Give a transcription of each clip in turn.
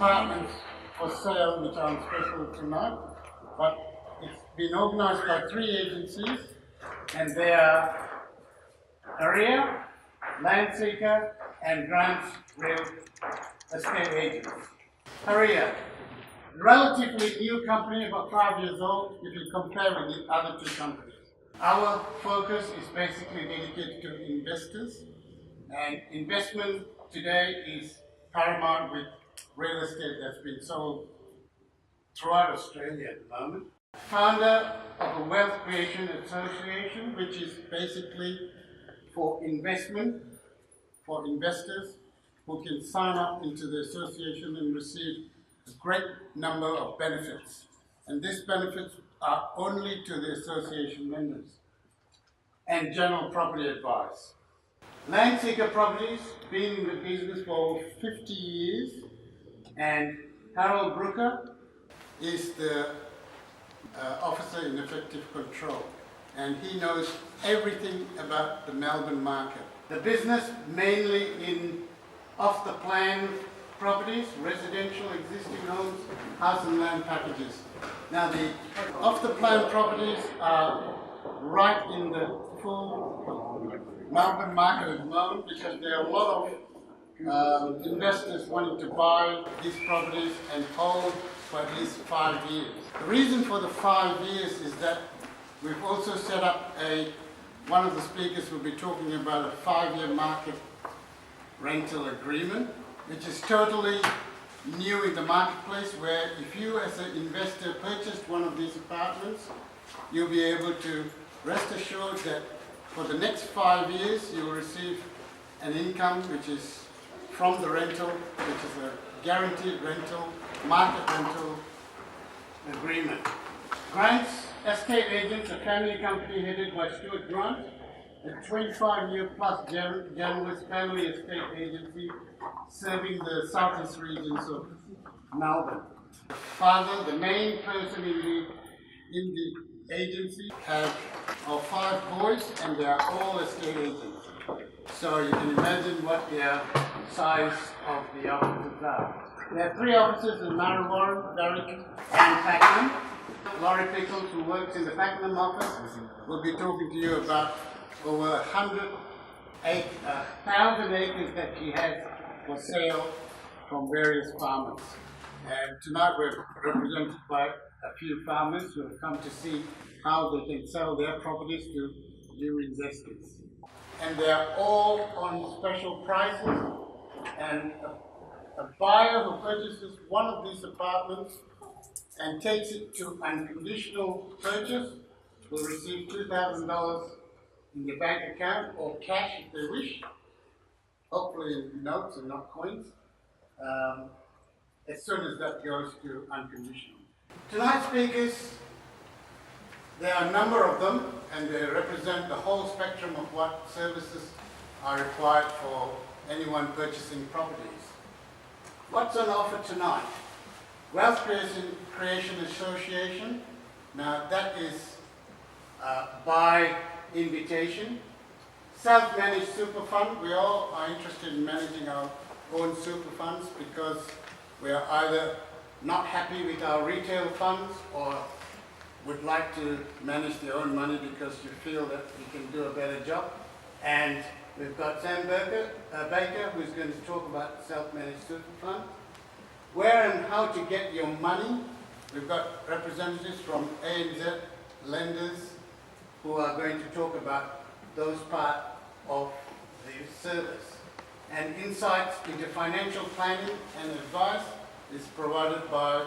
apartments for sale which are on special tonight, but it's been organised by 3 agencies, and they are Area, Landseeker and Grants Real Estate Agents. Area, relatively new company, about 5 years old if you compare with the other 2 companies. Our focus is basically dedicated to investors, and investment today is paramount with real estate that's been sold throughout Australia at the moment. Founder of a wealth creation association, which is basically for investment, for investors who can sign up into the association and receive a great number of benefits. And these benefits are only to the association members. And general property advice. Landseeker Properties, been in the business for over 50 years, and Harold Brooker is the officer in effective control, and he knows everything about the Melbourne market. The business mainly in off-the-plan properties, residential, existing homes, house and land packages. Now the off-the-plan properties are right in the full Melbourne market at the moment because there are a lot of investors wanting to buy these properties and hold for at least 5 years. The reason for the 5 years is that we've also set up one of the speakers will be talking about a 5-year market rental agreement, which is totally new in the marketplace, where if you as an investor purchased one of these apartments, you'll be able to rest assured that for the next 5 years you will receive an income which is from the rental, which is a guaranteed rental, market rental agreement. Grants Estate Agents, a family company headed by Stuart Grant, a 25-year plus generalist family estate agency serving the southeast regions of Melbourne. The father, the main person in the agency, have 5 boys, and they are all estate agents. So you can imagine what their size of the offices are. There are 3 offices in Maribor, Berwick and Pakenham. Laurie Pickles, who works in the Pakenham office, will be talking to you about over 1,000 acres that she has for sale from various farmers. And tonight we're represented by a few farmers who have come to see how they can sell their properties to new investors. And they are all on special prices, and a buyer who purchases one of these apartments and takes it to unconditional purchase will receive $2,000 in the bank account or cash if they wish, hopefully in notes and not coins, as soon as that goes to unconditional. Tonight's speakers, there are a number of them, and they represent the whole spectrum of what services are required for anyone purchasing properties. What's on offer tonight? Wealth Creation Association. Now that is by invitation. Self-managed super fund. We all are interested in managing our own super funds because we are either not happy with our retail funds or would like to manage their own money because you feel that you can do a better job. And we've got Sam Baker, who's going to talk about self-managed super fund. Where and how to get your money. We've got representatives from ANZ lenders who are going to talk about those part of the service. And insights into financial planning and advice is provided by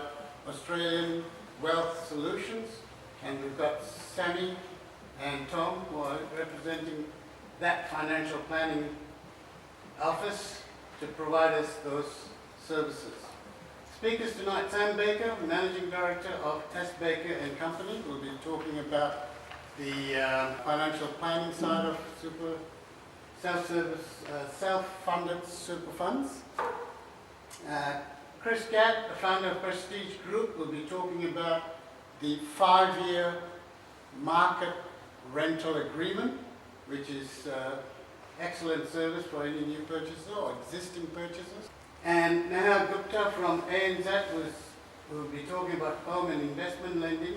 Australian Wealth Solutions, and we've got Sammy and Tom who are representing that financial planning office to provide us those services. Speakers tonight, Sam Baker, Managing Director of S. Baker and Company, will be talking about the financial planning side of self-funded super funds. Chris Gadd, the founder of Prestige Group, will be talking about the 5-year market rental agreement, which is excellent service for any new purchaser or existing purchasers. And Neha Gupta from ANZ will be talking about home and investment lending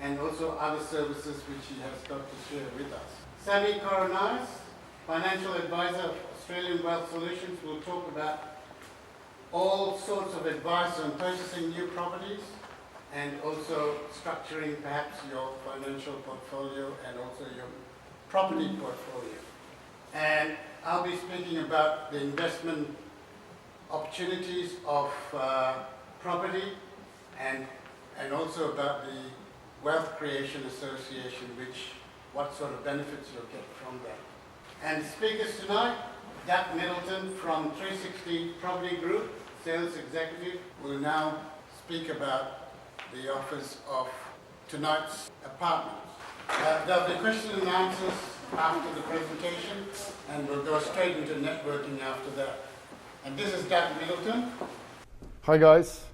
and also other services which he has got to share with us. Sammy Coronais, financial advisor of Australian Wealth Solutions, will talk about all sorts of advice on purchasing new properties and also structuring perhaps your financial portfolio and also your property portfolio. And I'll be speaking about the investment opportunities of property and also about the Wealth Creation Association, what sort of benefits you'll get from that. And speakers tonight, Doug Middleton from 360 Property Group, Sales Executive, will now speak about the offers of tonight's apartments. There'll be question and answers after the presentation, and we'll go straight into networking after that. And this is Doug Middleton. Hi guys.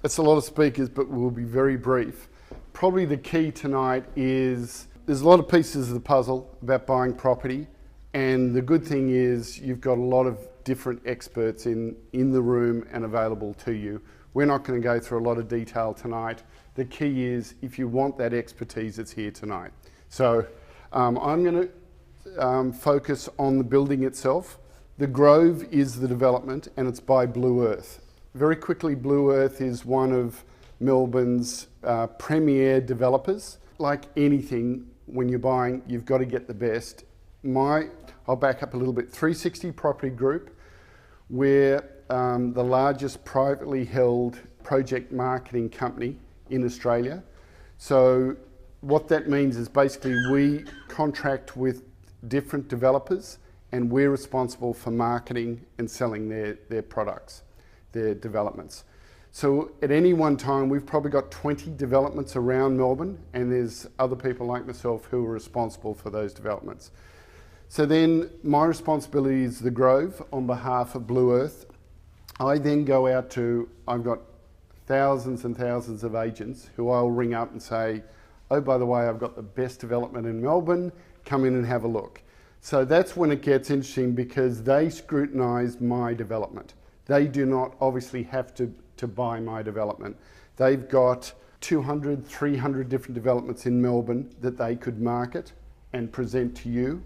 It's a lot of speakers, but we'll be very brief. Probably the key tonight is there's a lot of pieces of the puzzle about buying property, and the good thing is you've got a lot of different experts in the room and available to you. We're not going to go through a lot of detail tonight. The key is if you want that expertise, it's here tonight. So I'm going to focus on the building itself. The Grove is the development, and it's by Blue Earth. Very quickly, Blue Earth is one of Melbourne's premier developers. Like anything, when you're buying, you've got to get the best. I'll back up a little bit. 360 Property Group, we're the largest privately held project marketing company in Australia. So what that means is basically we contract with different developers, and we're responsible for marketing and selling their products, their developments. So at any one time, we've probably got 20 developments around Melbourne, and there's other people like myself who are responsible for those developments. So then my responsibility is the Grove on behalf of Blue Earth. I then go out I've got thousands and thousands of agents who I'll ring up and say, oh, by the way, I've got the best development in Melbourne, come in and have a look. So that's when it gets interesting, because they scrutinise my development. They do not obviously have to buy my development. They've got 200, 300 different developments in Melbourne that they could market and present to you.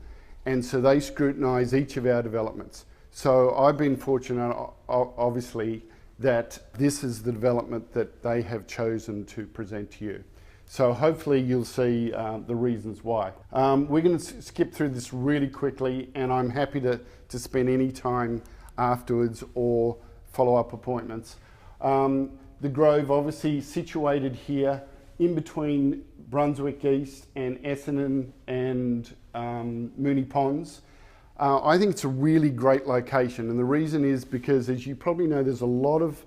And so they scrutinise each of our developments. So I've been fortunate, obviously, that this is the development that they have chosen to present to you. So hopefully you'll see the reasons why. We're going to skip through this really quickly, and I'm happy to spend any time afterwards or follow-up appointments. The Grove, obviously situated here in between Brunswick East and Essendon and Moonee Ponds. I think it's a really great location, and the reason is because, as you probably know, there's a lot of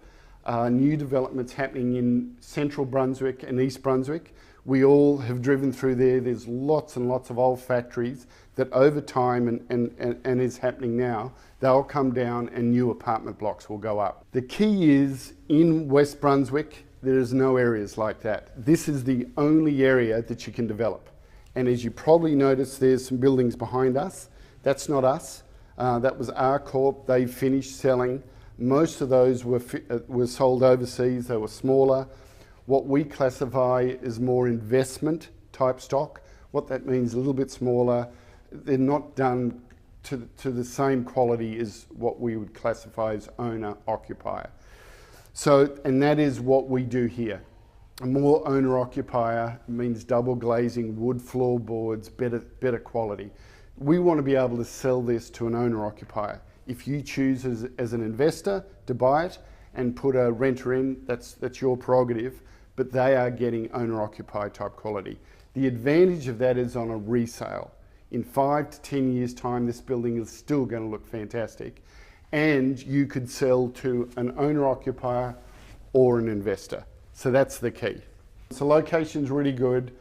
new developments happening in central Brunswick and East Brunswick. We all have driven through there. There's lots and lots of old factories that over time, and is happening now, they'll come down and new apartment blocks will go up. The key is in West Brunswick, there's no areas like that. This is the only area that you can develop. And as you probably noticed, there's some buildings behind us. That's not us. That was R-Corp. They finished selling. Most of those were sold overseas. They were smaller. What we classify as more investment type stock. What that means, a little bit smaller. They're not done to the same quality as what we would classify as owner-occupier. So, and that is what we do here. A more owner-occupier means double glazing, wood floorboards, better quality. We want to be able to sell this to an owner-occupier. If you choose as an investor to buy it and put a renter in, that's your prerogative, but they are getting owner-occupier type quality. The advantage of that is on a resale. In 5 to 10 years' time, this building is still going to look fantastic, and you could sell to an owner-occupier or an investor. So that's the key. So location's really good.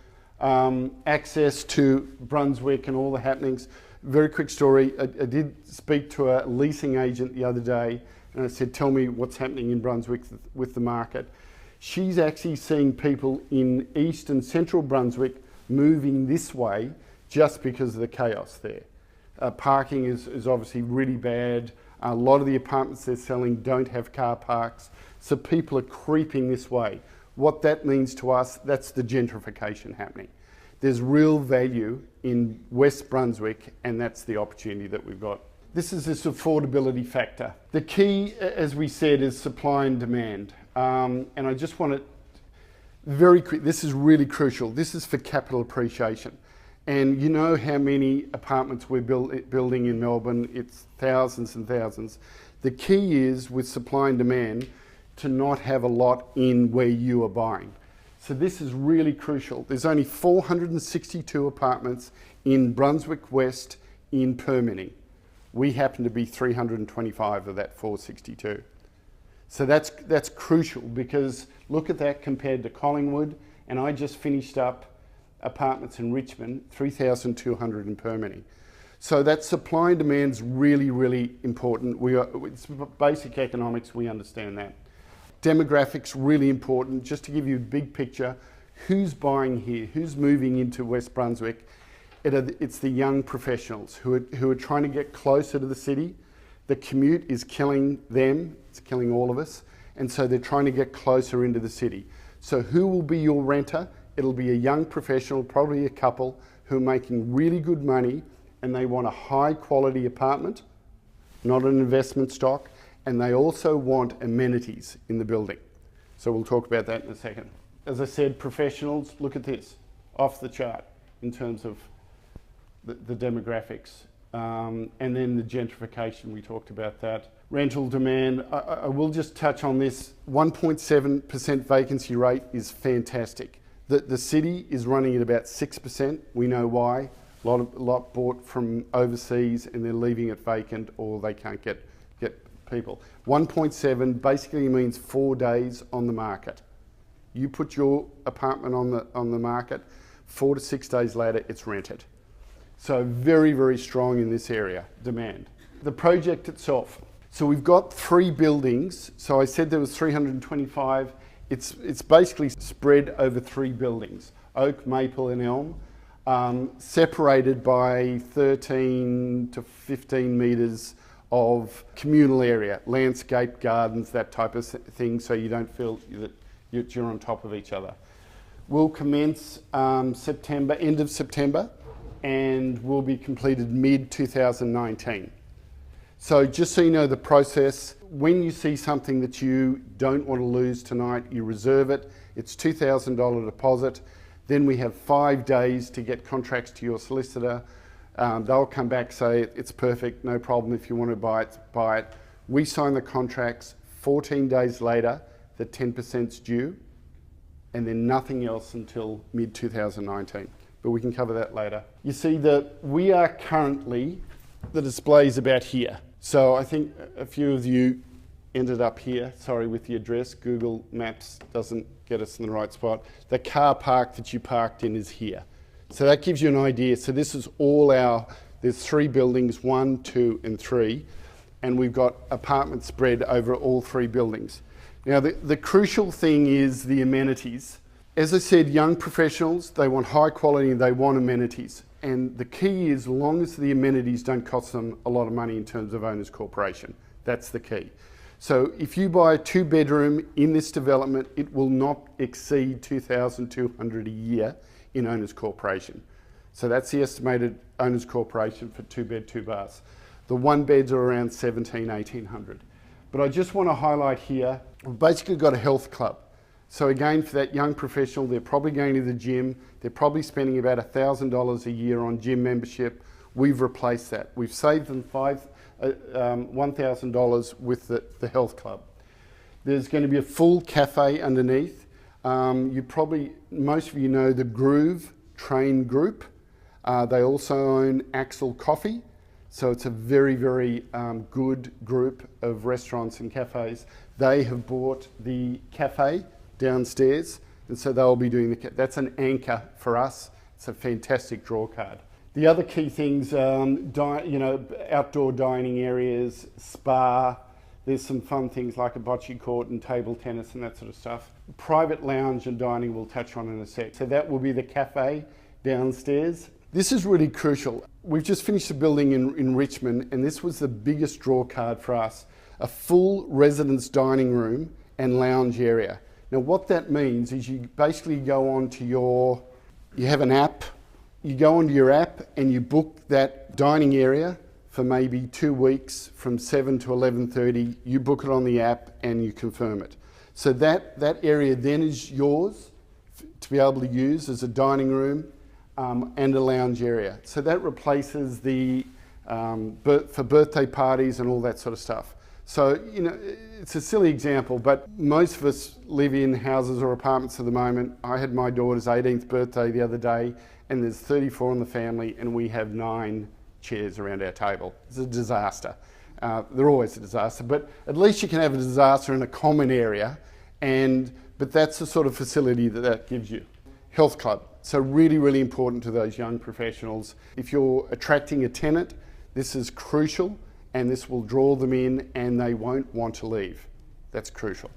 Access to Brunswick and all the happenings. Very quick story. I did speak to a leasing agent the other day, and I said, tell me what's happening in Brunswick with the market. She's actually seeing people in East and Central Brunswick moving this way just because of the chaos there. Parking is obviously really bad. A lot of the apartments they're selling don't have car parks, so people are creeping this way. What that means to us, that's the gentrification happening. There's real value in West Brunswick, and that's the opportunity that we've got. This is this affordability factor. The key, as we said, is supply and demand. And I just want to very quick, this is really crucial. This is for capital appreciation. And you know how many apartments we're building in Melbourne. It's thousands and thousands. The key is, with supply and demand, to not have a lot in where you are buying. So this is really crucial. There's only 462 apartments in Brunswick West in permitting. We happen to be 325 of that 462. So that's crucial, because look at that compared to Collingwood, and I just finished up apartments in Richmond, 3,200 in permitting. So that supply and demand is really, really important. It's basic economics, we understand that. Demographics, really important. Just to give you a big picture, who's buying here, who's moving into West Brunswick? It's the young professionals who are trying to get closer to the city. The commute is killing them, it's killing all of us, and so they're trying to get closer into the city. So who will be your renter? It'll be a young professional, probably a couple, who are making really good money, and they want a high quality apartment, not an investment stock, and they also want amenities in the building. So we'll talk about that in a second. As I said, professionals, look at this, off the chart in terms of the demographics. And then the gentrification, we talked about that. Rental demand, I will just touch on this. 1.7% vacancy rate is fantastic. The city is running at about 6%. We know why. A lot bought from overseas and they're leaving it vacant, or they can't get people. 1.7 basically means 4 days on the market. You put your apartment on the market, 4 to 6 days later it's rented. So very, very strong in this area, demand. The project itself. So we've got 3 buildings. So I said there was 325. It's basically spread over 3 buildings, oak, maple and elm, separated by 13 to 15 metres of communal area, landscape gardens, that type of thing, so you don't feel that you're on top of each other. We'll commence September, end of September, and will be completed mid-2019. So just so you know the process, when you see something that you don't want to lose tonight, you reserve it. It's $2,000 deposit. Then we have 5 days to get contracts to your solicitor. They'll come back, say it's perfect, no problem. If you want to buy it, buy it. We sign the contracts. 14 days later, the 10%'s due, and then nothing else until mid-2019. But we can cover that later. You see that we are currently, the display's about here. So I think a few of you ended up here, sorry, with the address. Google Maps doesn't get us in the right spot. The car park that you parked in is here. So that gives you an idea. So this is all there's 3 buildings, 1, 2 and 3, and we've got apartments spread over all 3 buildings. Now the crucial thing is the amenities. As I said, young professionals, they want high quality and they want amenities. And the key is, as long as the amenities don't cost them a lot of money in terms of Owners Corporation. That's the key. So if you buy a 2-bedroom in this development, it will not exceed $2,200 a year in Owners Corporation. So that's the estimated Owners Corporation for 2-bed, 2 baths. The 1-beds are around $1,700–1,800. But I just want to highlight here, we've basically got a health club. So again, for that young professional, they're probably going to the gym. They're probably spending about $1,000 a year on gym membership. We've replaced that. We've saved them $1,000 with the health club. There's going to be a full cafe underneath. Most of you know the Groove Train Group. They also own Axel Coffee. So it's a very, very good group of restaurants and cafes. They have bought the cafe downstairs, and so they'll be doing that's an anchor for us. It's a fantastic draw card. The other key things, outdoor dining areas, spa. There's some fun things like a bocce court and table tennis and that sort of stuff. Private lounge and dining we'll touch on in a sec. So that will be the cafe downstairs. This is really crucial. We've just finished a building in Richmond, and this was the biggest draw card for us. A full residence dining room and lounge area. Now what that means is you basically go onto you have an app, you go onto your app and you book that dining area for maybe 2 weeks from 7 to 11:30. You book it on the app and you confirm it. So that area then is yours to be able to use as a dining room and a lounge area. So that replaces the for birthday parties and all that sort of stuff. So, you know, it's a silly example, but most of us live in houses or apartments at the moment. I had my daughter's 18th birthday the other day, and there's 34 in the family, and we have 9 chairs around our table. It's a disaster. They're always a disaster, but at least you can have a disaster in a common area, but that's the sort of facility that gives you. Health club. So really, really important to those young professionals. If you're attracting a tenant, this is crucial, and this will draw them in and they won't want to leave. That's crucial.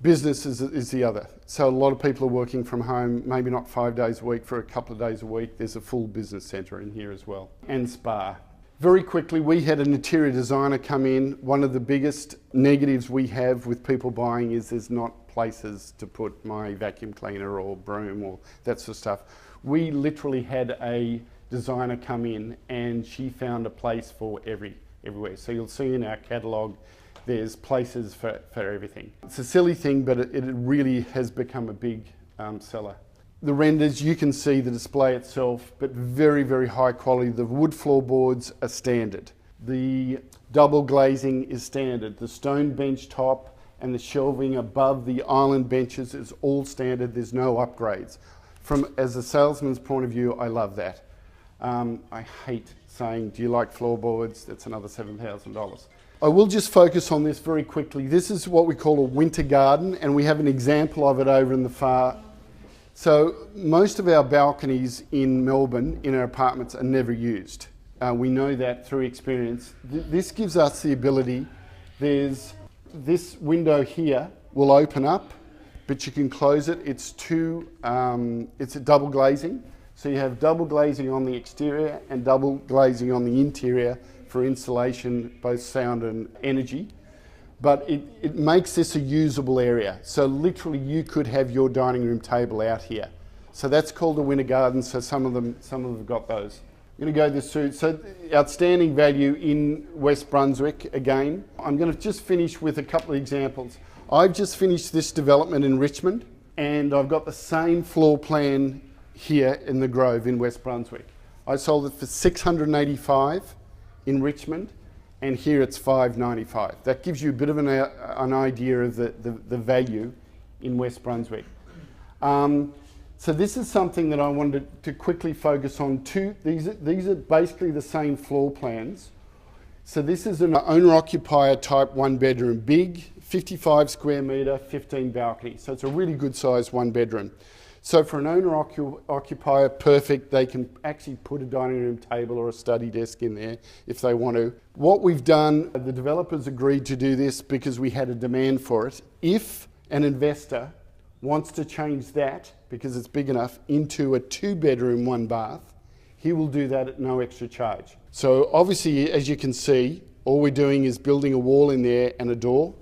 Business is the other. So a lot of people are working from home, maybe not 5 days a week, for a couple of days a week. There's a full business centre in here as well. And spa. Very quickly, we had an interior designer come in. One of the biggest negatives we have with people buying is there's not places to put my vacuum cleaner or broom or that sort of stuff. We literally had a designer come in and she found a place for everywhere. So you'll see in our catalogue there's places for everything. It's a silly thing, but it really has become a big seller. The renders, you can see the display itself, but very, very high quality. The wood floorboards are standard. The double glazing is standard. The stone bench top and the shelving above the island benches is all standard. There's no upgrades. As a salesman's point of view, I love that. I hate saying, do you like floorboards? That's another $7,000. I will just focus on this very quickly. This is what we call a winter garden, and we have an example of it over in the far. So most of our balconies in Melbourne, in our apartments, are never used. We know that through experience. This gives us the ability, there's this window here will open up, but you can close it. It's a double glazing. So you have double glazing on the exterior and double glazing on the interior for insulation, both sound and energy. But it makes this a usable area. So literally you could have your dining room table out here. So that's called a winter garden. So some of them have got those. I'm going to go this through. So outstanding value in West Brunswick again. I'm going to just finish with a couple of examples. I've just finished this development in Richmond, and I've got the same floor plan here in the Grove in West Brunswick. I sold it for $685 in Richmond, and here it's $595. That gives you a bit of an idea of the value in West Brunswick. So this is something that I wanted to quickly focus on too. These are basically the same floor plans. So this is an owner-occupier type 1 bedroom, big, 55 square metre, 15 balcony. So it's a really good size 1 bedroom. So for an owner-occupier, perfect. They can actually put a dining room table or a study desk in there if they want to. What we've done, the developers agreed to do this because we had a demand for it. If an investor wants to change that, because it's big enough, into a 2-bedroom, 1 bath, he will do that at no extra charge. So obviously, as you can see, all we're doing is building a wall in there and a door.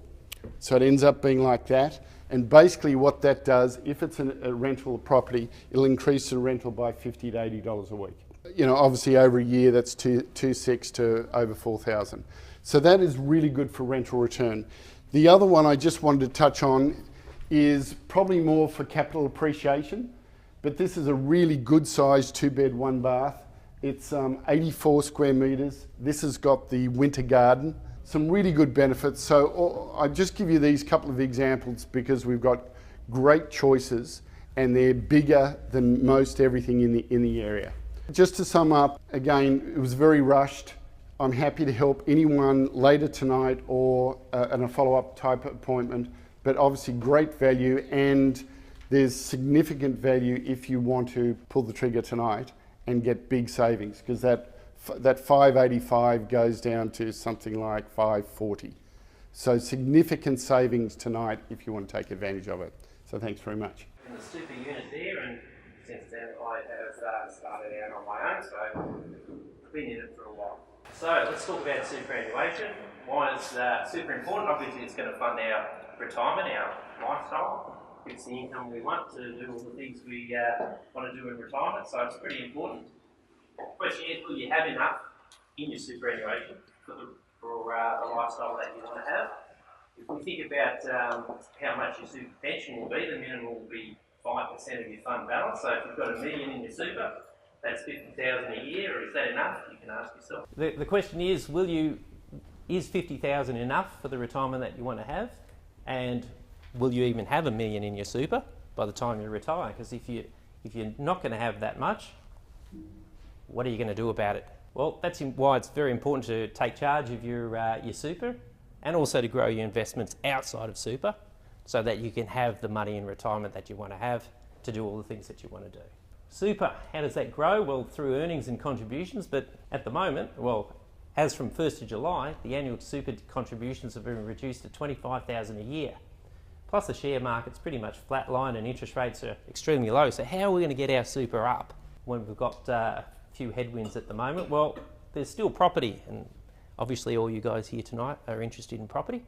So it ends up being like that. And basically what that does, if it's a rental property, it'll increase the rental by $50 to $80 a week. You know, obviously over a year, that's $2,600 to over $4,000. So that is really good for rental return. The other one I just wanted to touch on is probably more for capital appreciation, but this is a really good sized 2-bed, 1 bath. It's 84 square metres. This has got the winter garden. Some really good benefits. So I just give you these couple of examples because we've got great choices and they're bigger than most everything in the area. Just to sum up, again, it was very rushed. I'm happy to help anyone later tonight or in a follow-up type appointment, but obviously great value, and there's significant value if you want to pull the trigger tonight and get big savings, because that $585 goes down to something like $540. So significant savings tonight if you want to take advantage of it. So thanks very much. And the super unit there, and since then I have started out on my own, so I've been in it for a while. So let's talk about superannuation. Why is super important? Obviously it's going to fund our retirement, our lifestyle. It's the income we want to do all the things we want to do in retirement, so it's pretty important. The question is, will you have enough in your superannuation for the lifestyle that you want to have? If we think about how much your super pension will be, the minimum will be 5% of your fund balance. So if you've got $1 million in your super, that's $50,000 a year. Or is that enough? You can ask yourself. The question is, is $50,000 enough for the retirement that you want to have? And will you even have $1 million in your super by the time you retire? Because if you're not going to have that much, what are you going to do about it? Well, that's why it's very important to take charge of your super, and also to grow your investments outside of super, so that you can have the money in retirement that you want to have to do all the things that you want to do. Super, how does that grow? Well, through earnings and contributions, but at the moment, well, as from 1st of July, the annual super contributions have been reduced to $25,000 a year. Plus the share market's pretty much flatlined and interest rates are extremely low. So how are we going to get our super up when we've got a few headwinds at the moment? Well, there's still property, and obviously all you guys here tonight are interested in property,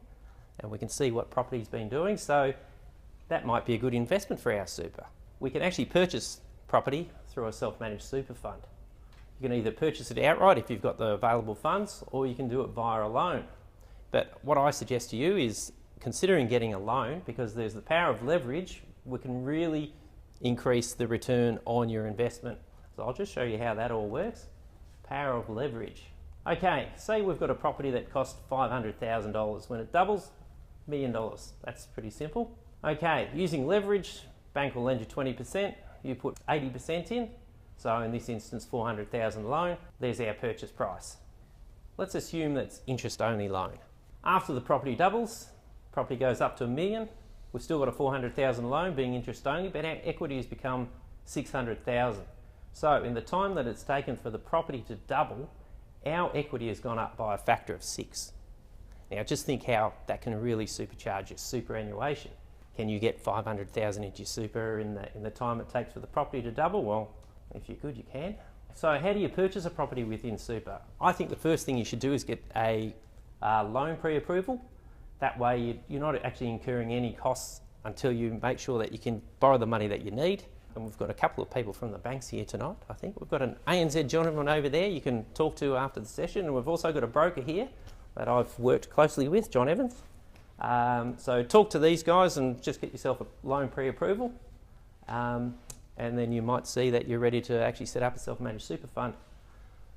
and we can see what property's been doing, so that might be a good investment for our super. We can actually purchase property through a self-managed super fund. You can either purchase it outright if you've got the available funds, or you can do it via a loan. But what I suggest to you is considering getting a loan, because there's the power of leverage. We can really increase the return on your investment. So I'll just show you how that all works. Power of leverage. Okay, say we've got a property that costs $500,000. When it doubles, $1 million. That's pretty simple. Okay, using leverage, bank will lend you 20%. You put 80% in. So in this instance, $400,000 loan. There's our purchase price. Let's assume that's interest-only loan. After the property doubles, property goes up to $1 million. We've still got a $400,000 loan being interest-only, but our equity has become $600,000. So in the time that it's taken for the property to double, our equity has gone up by a factor of 6. Now just think how that can really supercharge your superannuation. Can you get $500,000 into your super in the time it takes for the property to double? Well, if you're good, you can. So how do you purchase a property within super? I think the first thing you should do is get a loan pre-approval. That way you're not actually incurring any costs until you make sure that you can borrow the money that you need. And we've got a couple of people from the banks here tonight, I think. We've got an ANZ gentleman over there you can talk to after the session, and we've also got a broker here that I've worked closely with, John Evans. So talk to these guys and just get yourself a loan pre-approval, and then you might see that you're ready to actually set up a self-managed super fund.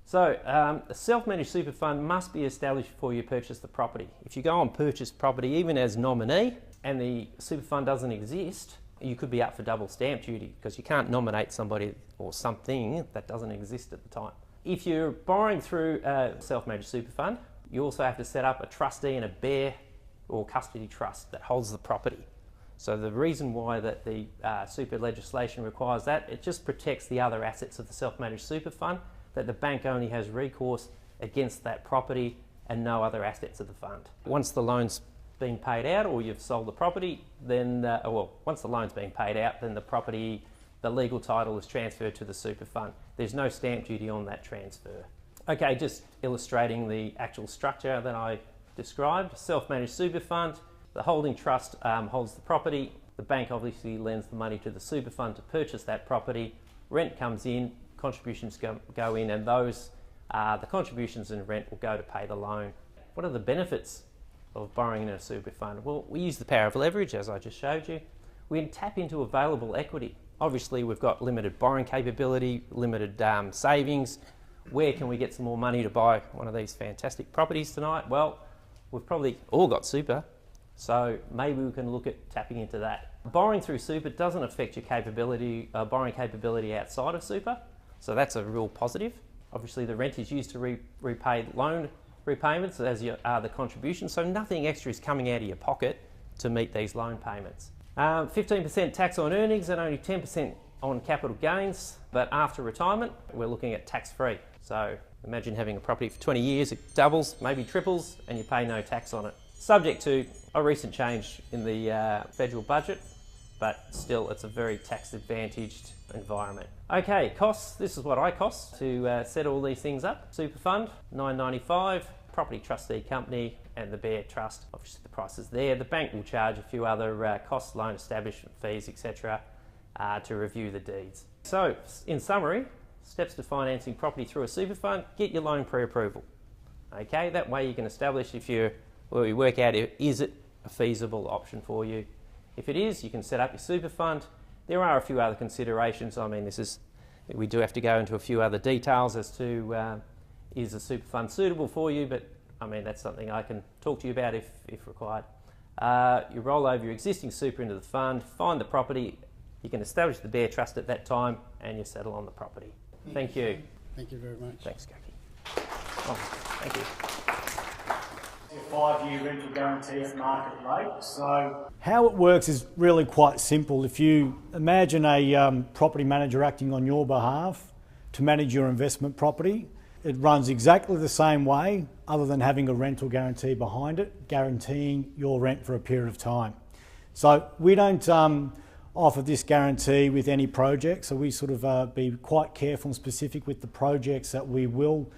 So a self-managed super fund must be established before you purchase the property. If you go and purchase property even as nominee and the super fund doesn't exist, you could be up for double stamp duty because you can't nominate somebody or something that doesn't exist at the time. If you're borrowing through a self-managed super fund, you also have to set up a trustee and a bear or custody trust that holds the property. So the reason why that the super legislation requires that, it just protects the other assets of the self-managed super fund, that the bank only has recourse against that property and no other assets of the fund. Once the loan's been paid out or you've sold the property, then, once the loan's been paid out, then the property, the legal title is transferred to the super fund. There's no stamp duty on that transfer. Okay, just illustrating the actual structure that I described. Self-managed super fund, the holding trust holds the property, the bank obviously lends the money to the super fund to purchase that property, rent comes in, contributions go in, and those, the contributions and rent will go to pay the loan. What are the benefits of borrowing in a super fund? Well, we use the power of leverage, as I just showed you. We can tap into available equity. Obviously, we've got limited borrowing capability, limited savings. Where can we get some more money to buy one of these fantastic properties tonight? Well, we've probably all got super, so maybe we can look at tapping into that. Borrowing through super doesn't affect your borrowing capability outside of super, so that's a real positive. Obviously, the rent is used to repay loan repayments, as are the contributions, so nothing extra is coming out of your pocket to meet these loan payments. 15% tax on earnings and only 10% on capital gains, but after retirement, we're looking at tax-free. So imagine having a property for 20 years, it doubles, maybe triples, and you pay no tax on it. Subject to a recent change in the federal budget, but still it's a very tax advantaged environment. Okay, costs. This is what I cost to set all these things up. Super fund, $9.95, property trustee company and the Bear Trust. Obviously the price is there. The bank will charge a few other costs, loan establishment fees, etc. To review the deeds. So, in summary, steps to financing property through a super fund: get your loan pre-approval. Okay, that way you can establish we work out is it a feasible option for you. If it is, you can set up your super fund. There are a few other considerations. I mean, we do have to go into a few other details as to is a super fund suitable for you, but I mean, that's something I can talk to you about if required. You roll over your existing super into the fund, find the property, you can establish the Bear Trust at that time, and you settle on the property. Thank you. Thank you very much. Thanks, Kaki. Oh, thank you. A 5-year rental guarantee at market rate. So how it works is really quite simple. If you imagine a property manager acting on your behalf to manage your investment property, it runs exactly the same way other than having a rental guarantee behind it, guaranteeing your rent for a period of time. So we don't offer this guarantee with any project, so we sort of be quite careful and specific with the projects that we will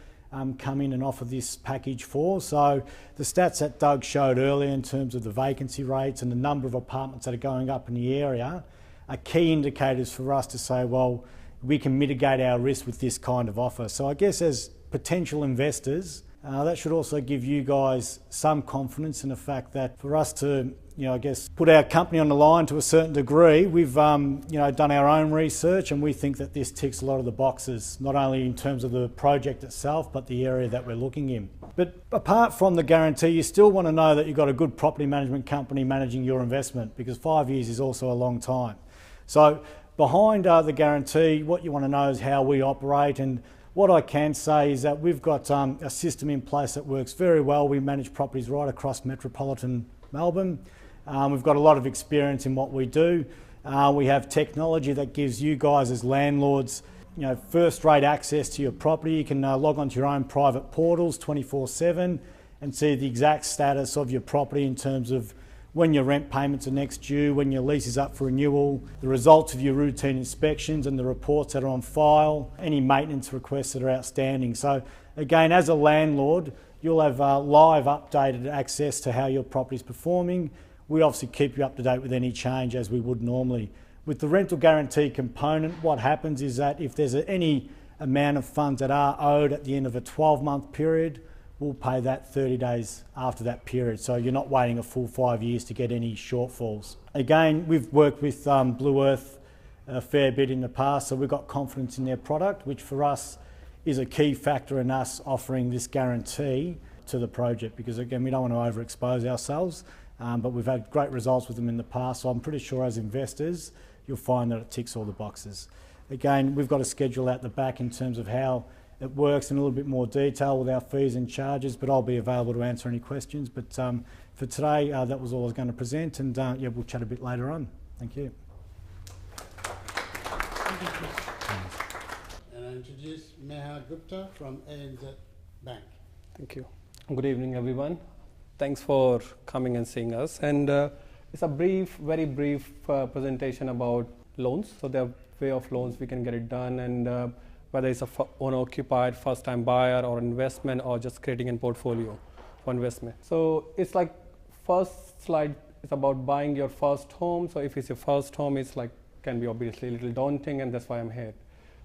come in and offer this package for. So the stats that Doug showed earlier in terms of the vacancy rates and the number of apartments that are going up in the area are key indicators for us to say, well, we can mitigate our risk with this kind of offer. So I guess as potential investors, that should also give you guys some confidence in the fact that for us to, I guess, put our company on the line to a certain degree, we've, done our own research, and we think that this ticks a lot of the boxes, not only in terms of the project itself, but the area that we're looking in. But apart from the guarantee, you still want to know that you've got a good property management company managing your investment, because 5 years is also a long time. So behind the guarantee, what you want to know is how we operate, and what I can say is that we've got a system in place that works very well. We manage properties right across metropolitan Melbourne. We've got a lot of experience in what we do. We have technology that gives you guys as landlords, first-rate access to your property. You can log onto your own private portals 24/7 and see the exact status of your property in terms of when your rent payments are next due, when your lease is up for renewal, the results of your routine inspections and the reports that are on file, any maintenance requests that are outstanding. So again, as a landlord, you'll have live updated access to how your property is performing. We obviously keep you up to date with any change as we would normally. With the rental guarantee component, what happens is that if there's any amount of funds that are owed at the end of a 12-month period, we'll pay that 30 days after that period. So you're not waiting a full 5 years to get any shortfalls. Again, we've worked with Blue Earth a fair bit in the past, so we've got confidence in their product, which for us is a key factor in us offering this guarantee to the project, because again, we don't want to overexpose ourselves, but we've had great results with them in the past, so I'm pretty sure as investors, you'll find that it ticks all the boxes. Again, we've got a schedule out the back in terms of how it works in a little bit more detail with our fees and charges, but I'll be available to answer any questions. But for today, that was all I was going to present, and we'll chat a bit later on. Thank you. And I introduce Meha Gupta from ANZ Bank. Thank you. Good evening, everyone. Thanks for coming and seeing us. And it's a very brief presentation about loans. So there are way of loans we can get it done, and whether it's a owner-occupied, first-time buyer, or investment, or just creating a portfolio for investment. So it's like first slide is about buying your first home. So if it's your first home, it's like can be obviously a little daunting, and that's why I'm here.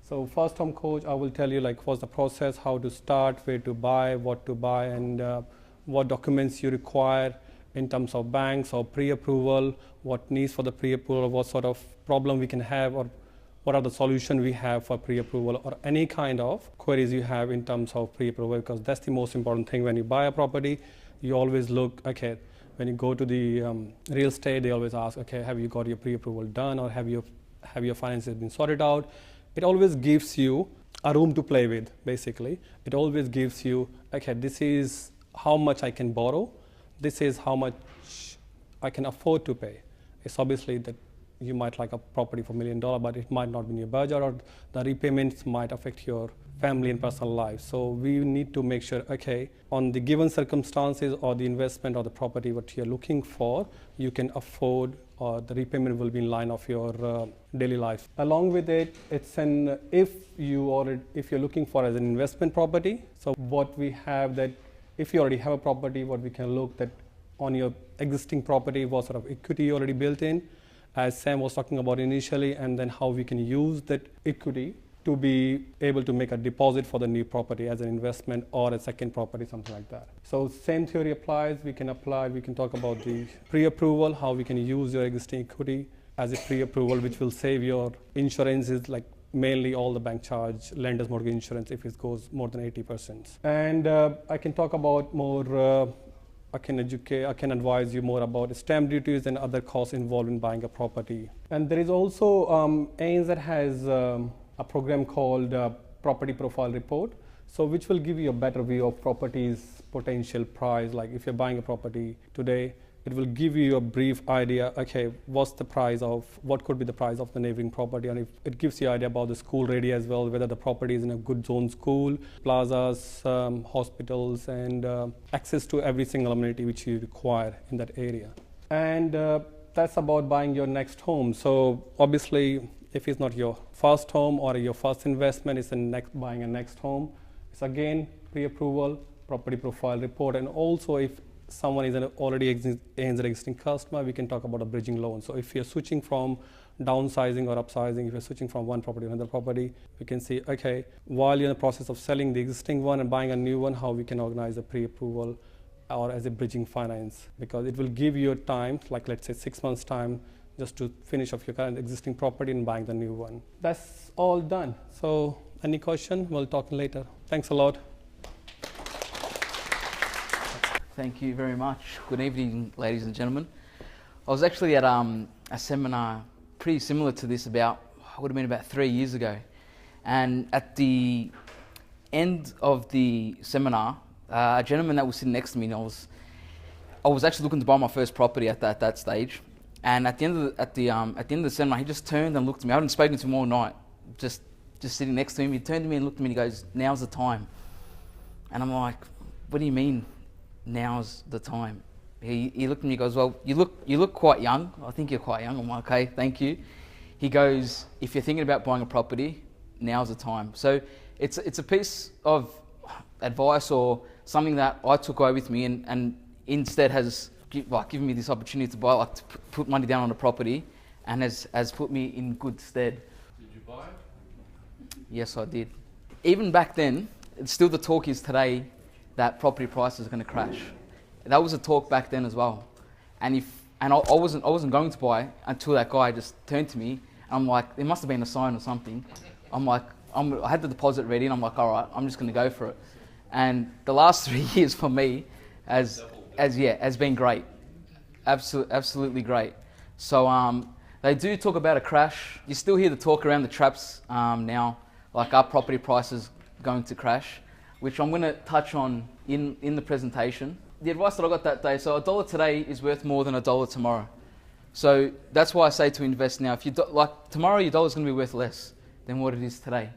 So first home coach, I will tell you like what's the process, how to start, where to buy, what to buy, and what documents you require in terms of banks or pre-approval, what needs for the pre-approval, what sort of problem we can have, or what are the solutions we have for pre-approval, or any kind of queries you have in terms of pre-approval, because that's the most important thing. When you buy a property, you always look, okay, when you go to the real estate, they always ask, okay, have you got your pre-approval done, or have your finances been sorted out? It always gives you a room to play with, basically. It always gives you, okay, this is how much I can borrow, this is how much I can afford to pay. It's obviously that you might like a property for $1 million, but it might not be in your budget, or the repayments might affect your family and personal life. So we need to make sure, okay, on the given circumstances or the investment or the property what you're looking for, you can afford or the repayment will be in line of your daily life. Along with it, it's an if you're looking for as an investment property. So what we have that if you already have a property, what we can look that on your existing property, what sort of equity already built in, as Sam was talking about initially, and then how we can use that equity to be able to make a deposit for the new property as an investment or a second property, something like that. So same theory applies. We can talk about the pre-approval, how we can use your existing equity as a pre-approval, which will save your insurances, like mainly all the bank charge, lender's mortgage insurance if it goes more than 80%. And I can talk about more, I can advise you more about stamp duties and other costs involved in buying a property. And there is also ANZ that has a program called Property Profile Report, so which will give you a better view of property's potential price. Like if you're buying a property today, it will give you a brief idea, okay, what could be the price of the neighboring property, and it gives you an idea about the school area as well, whether the property is in a good zone school, plazas, hospitals, and access to every single amenity which you require in that area. And that's about buying your next home. So obviously, if it's not your first home or your first investment, it's buying a next home. It's again pre-approval, property profile report, and also if someone is an already existing customer, we can talk about a bridging loan. So if you're switching from downsizing or upsizing, if you're switching from one property to another property, we can see, okay, while you're in the process of selling the existing one and buying a new one, how we can organize a pre-approval or as a bridging finance, because it will give you time, like let's say 6 months time, just to finish off your current existing property and buying the new one. That's all done. So any question, we'll talk later. Thanks a lot. Thank you very much. Good evening, ladies and gentlemen. I was actually at a seminar pretty similar to this would have been about 3 years ago. And at the end of the seminar, a gentleman that was sitting next to me, and I was actually looking to buy my first property at that stage. And at the end of the seminar, he just turned and looked at me. I hadn't spoken to him all night, just sitting next to him. He turned to me and looked at me and he goes, "Now's the time." And I'm like, "What do you mean, now's the time?" He looked at me and goes, "Well, you look quite young. I think you're quite young." I'm like, "Okay, thank you." He goes, "If you're thinking about buying a property, now's the time." So it's a piece of advice or something that I took away with me and instead has given me this opportunity to buy, to put money down on a property, and has put me in good stead. Did you buy it? Yes, I did. Even back then, still the talk is today that property prices are going to crash. That was a talk back then as well. And I wasn't going to buy until that guy just turned to me. And I'm like, it must have been a sign or something. I'm like, I had the deposit ready, and I'm like, all right, I'm just going to go for it. And the last 3 years for me has been great. Absolutely great. So they do talk about a crash. You still hear the talk around the traps now, like are property prices going to crash, which I'm going to touch on in the presentation. The advice that I got that day, so $1 today is worth more than $1 tomorrow. So that's why I say to invest now. If tomorrow your dollar is going to be worth less than what it is today.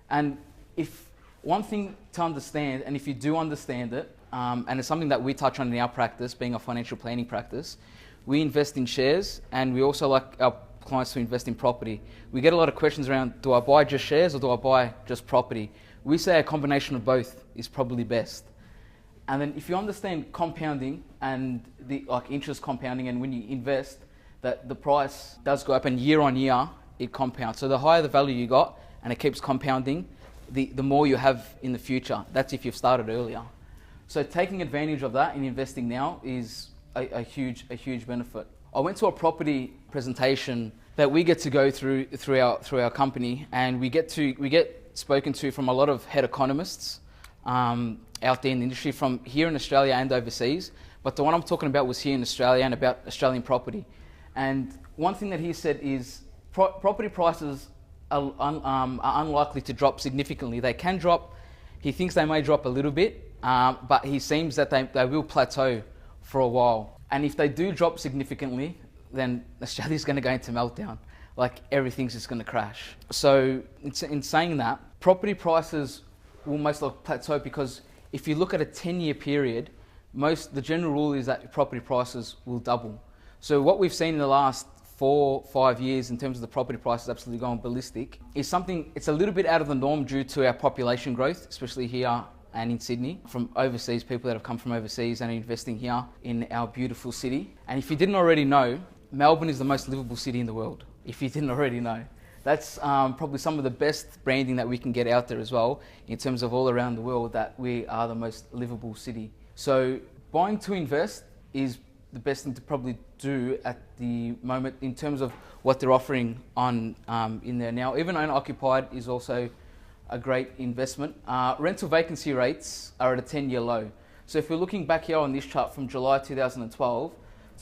And if one thing to understand, and if you do understand it, and it's something that we touch on in our practice, being a financial planning practice, we invest in shares, and we also like our clients to invest in property. We get a lot of questions around, do I buy just shares or do I buy just property? We say a combination of both is probably best. And then if you understand compounding and the interest compounding, and when you invest, that the price does go up, and year on year it compounds. So the higher the value you got and it keeps compounding, the more you have in the future. That's if you've started earlier. So taking advantage of that and investing now is a huge benefit. I went to a property presentation that we get to go through our company, and we get spoken to from a lot of head economists out there in the industry, from here in Australia and overseas. But the one I'm talking about was here in Australia and about Australian property. And one thing that he said is property prices are unlikely to drop significantly. They can drop. He thinks they may drop a little bit, but he seems that they will plateau for a while. And if they do drop significantly, then Australia's going to go into meltdown. like everything's just going to crash. So in saying that, property prices will most likely plateau because if you look at a 10-year period, the general rule is that property prices will double. So what we've seen in the last 4-5 years in terms of the property prices absolutely going ballistic is something, it's a little bit out of the norm due to our population growth, especially here and in Sydney, from overseas, people that have come from overseas and are investing here in our beautiful city. And if you didn't already know, Melbourne is the most livable city in the world. If you didn't already know. That's probably some of the best branding that we can get out there as well, in terms of all around the world, that we are the most livable city. So buying to invest is the best thing to probably do at the moment in terms of what they're offering on in there now. Even owner-occupied is also a great investment. Rental vacancy rates are at a 10-year low. So if we're looking back here on this chart from July 2012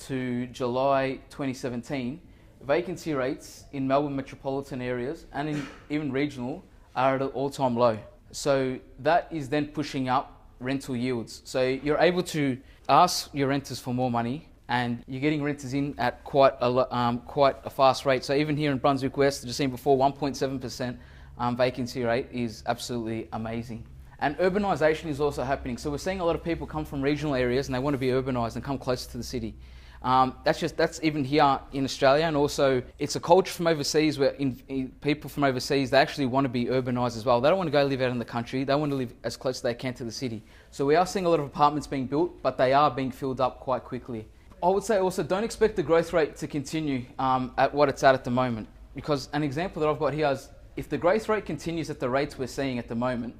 to July 2017, vacancy rates in Melbourne metropolitan areas and even regional are at an all-time low. So that is then pushing up rental yields. So you're able to ask your renters for more money, and you're getting renters in at quite a fast rate. So even here in Brunswick West, as you've seen before, 1.7% vacancy rate is absolutely amazing. And urbanisation is also happening. So we're seeing a lot of people come from regional areas and they want to be urbanised and come closer to the city. That's even here in Australia, and also it's a culture from overseas where people from overseas, they actually want to be urbanised as well. They don't want to go live out in the country, they want to live as close as they can to the city. So we are seeing a lot of apartments being built, but they are being filled up quite quickly. I would say also don't expect the growth rate to continue at what it's at the moment, because an example that I've got here is if the growth rate continues at the rates we're seeing at the moment,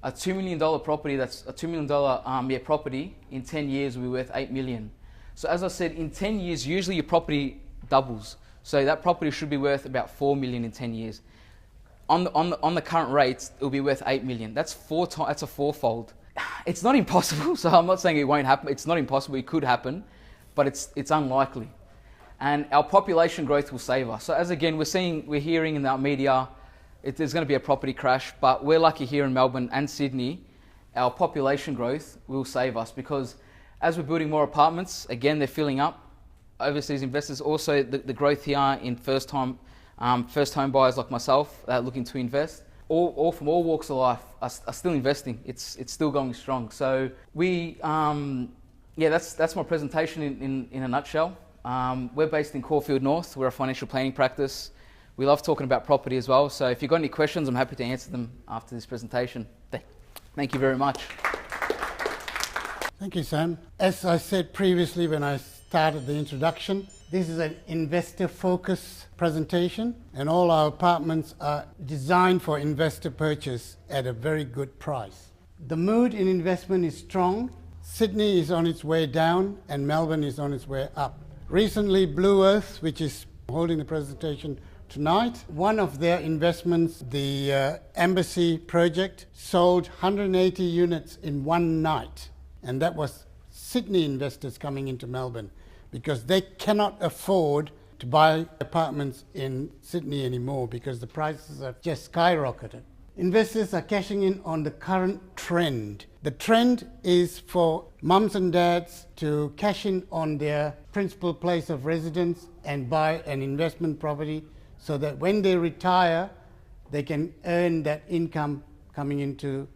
a $2 million property, that's a $2 million property, in 10 years will be worth $8 million. So as I said, in 10 years, usually your property doubles. So that property should be worth about $4 million in 10 years. On the current rates, it will be worth $8 million. That's a fourfold. It's not impossible, so I'm not saying it won't happen. It's not impossible, it could happen, but it's unlikely. And our population growth will save us. So as again, we're hearing in our media, there's going to be a property crash, but we're lucky here in Melbourne and Sydney, our population growth will save us, because as we're building more apartments, again, they're filling up. Overseas investors, also the growth here in first home buyers like myself looking to invest, all from all walks of life are still investing. It's still going strong. So that's my presentation in a nutshell. We're based in Caulfield North. We're a financial planning practice. We love talking about property as well. So if you've got any questions, I'm happy to answer them after this presentation. Thank you very much. Thank you, Sam. As I said previously when I started the introduction, this is an investor-focused presentation, and all our apartments are designed for investor purchase at a very good price. The mood in investment is strong. Sydney is on its way down and Melbourne is on its way up. Recently, Blue Earth, which is holding the presentation tonight, one of their investments, the Embassy project, sold 180 units in one night. And that was Sydney investors coming into Melbourne, because they cannot afford to buy apartments in Sydney anymore because the prices have just skyrocketed. Investors are cashing in on the current trend. The trend is for mums and dads to cash in on their principal place of residence and buy an investment property, so that when they retire, they can earn that income coming into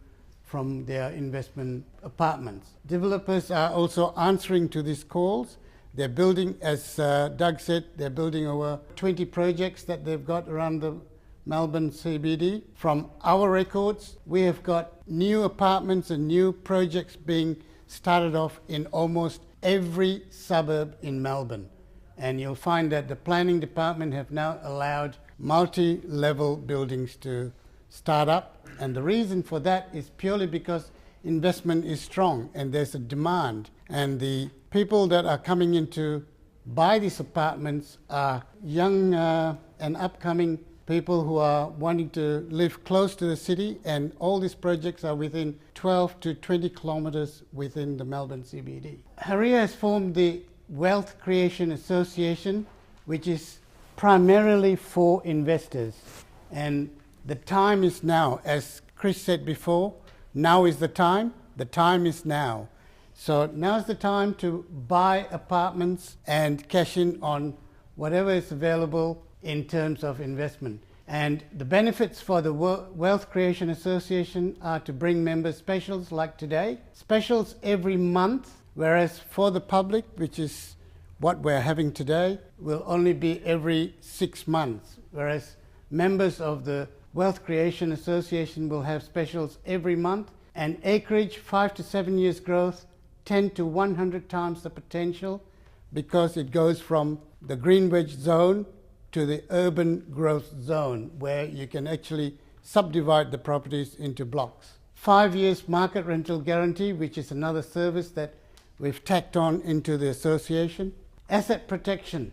from their investment apartments. Developers are also answering to these calls. They're building, as Doug said, they're building over 20 projects that they've got around the Melbourne CBD. From our records, we have got new apartments and new projects being started off in almost every suburb in Melbourne. And you'll find that the planning department have now allowed multi-level buildings to start up. And the reason for that is purely because investment is strong and there's a demand. And the people that are coming in to buy these apartments are young and upcoming people who are wanting to live close to the city, and all these projects are within 12 to 20 kilometres within the Melbourne CBD. Haria has formed the Wealth Creation Association, which is primarily for investors. And the time is now, as Chris said before, now is the time is now. So now's the time to buy apartments and cash in on whatever is available in terms of investment. And the benefits for the Wealth Creation Association are to bring members specials like today, specials every month, whereas for the public, which is what we're having today, will only be every 6 months, whereas members of the Wealth Creation Association will have specials every month, and acreage 5 to 7 years growth, 10 to 100 times the potential, because it goes from the Greenwich zone to the urban growth zone, where you can actually subdivide the properties into blocks. 5 years market rental guarantee, which is another service that we've tacked on into the association. Asset protection.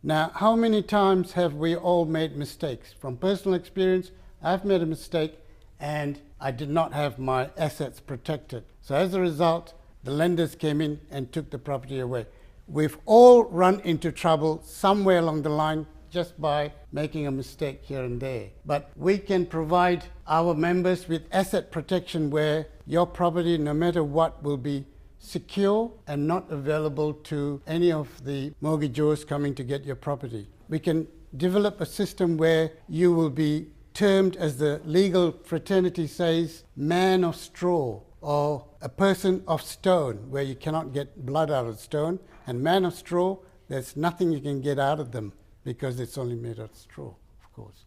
Now, how many times have we all made mistakes? From personal experience, I've made a mistake and I did not have my assets protected. So as a result, the lenders came in and took the property away. We've all run into trouble somewhere along the line just by making a mistake here and there. But we can provide our members with asset protection where your property, no matter what, will be secure and not available to any of the mortgagors coming to get your property. We can develop a system where you will be termed, as the legal fraternity says, man of straw, or a person of stone, where you cannot get blood out of stone, and man of straw, there's nothing you can get out of them because it's only made of straw, of course.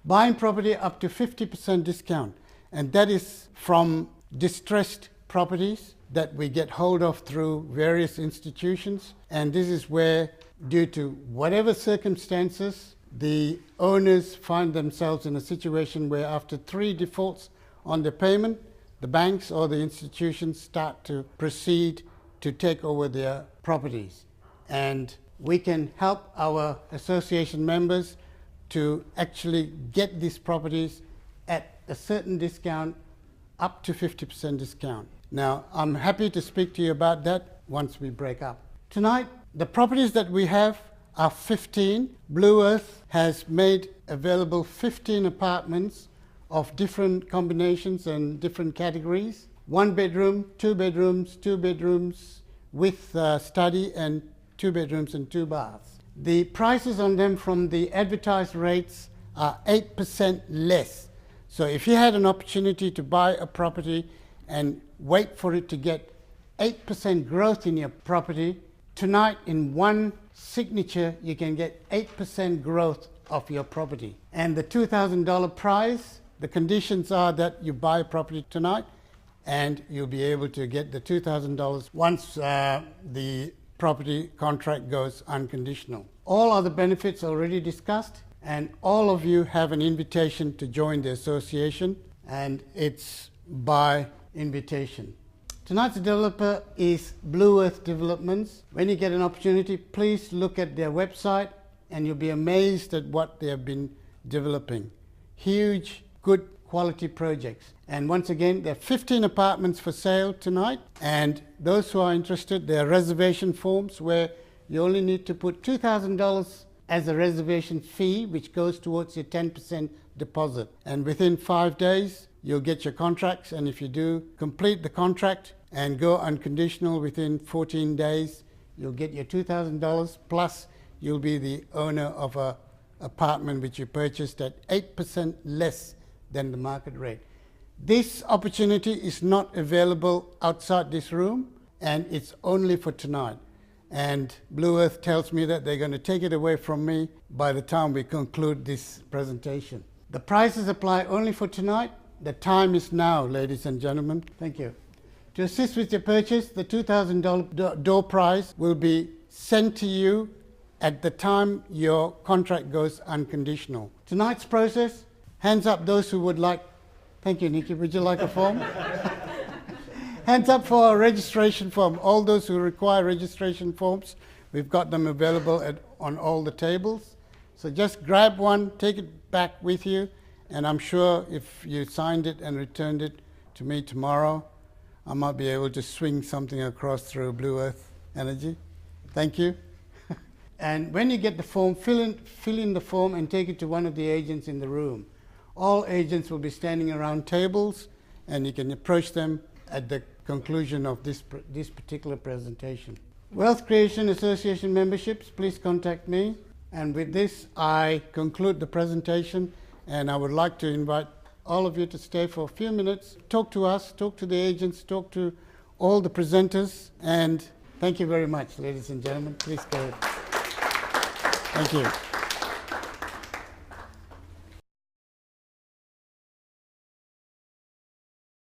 Buying property up to 50% discount, and that is from distressed properties that we get hold of through various institutions, and this is where, due to whatever circumstances, the owners find themselves in a situation where after 3 defaults on the payment, the banks or the institutions start to proceed to take over their properties. And we can help our association members to actually get these properties at a certain discount, up to 50% discount. Now, I'm happy to speak to you about that once we break up. Tonight, the properties that we have are 15. Blue Earth has made available 15 apartments of different combinations and different categories. 1 bedroom, 2 bedrooms, 2 bedrooms with study, and 2 bedrooms and 2 baths. The prices on them from the advertised rates are 8% less. So if you had an opportunity to buy a property and wait for it to get 8% growth in your property, tonight in one signature you can get 8% growth of your property. And the $2,000 prize, the conditions are that you buy a property tonight and you'll be able to get the $2,000 once the property contract goes unconditional. All other benefits already discussed, and all of you have an invitation to join the association, and it's by invitation. Tonight's developer is Blue Earth Developments. When you get an opportunity, please look at their website and you'll be amazed at what they have been developing. Huge, good quality projects. And once again, there are 15 apartments for sale tonight, and those who are interested, there are reservation forms where you only need to put $2,000 as a reservation fee, which goes towards your 10% deposit. And within 5 days, you'll get your contracts, and if you do complete the contract and go unconditional within 14 days, you'll get your $2,000, plus you'll be the owner of an apartment which you purchased at 8% less than the market rate. This opportunity is not available outside this room, and it's only for tonight. And Blue Earth tells me that they're going to take it away from me by the time we conclude this presentation. The prices apply only for tonight. The time is now, ladies and gentlemen. Thank you. To assist with your purchase, the $2,000 door prize will be sent to you at the time your contract goes unconditional. Tonight's process, hands up those who would like. Thank you, Nikki. Would you like a form? Hands up for a registration form. All those who require registration forms, we've got them available on all the tables. So just grab one, take it back with you, and I'm sure if you signed it and returned it to me tomorrow, I might be able to swing something across through Blue Earth Energy. Thank you. And when you get the form, fill in the form and take it to one of the agents in the room. All agents will be standing around tables, and you can approach them at the conclusion of this particular presentation. Wealth Creation Association memberships, please contact me. And with this, I conclude the presentation, and I would like to invite all of you to stay for a few minutes, talk to us, talk to the agents, talk to all the presenters, and thank you very much, ladies and gentlemen. Please go ahead. Thank you.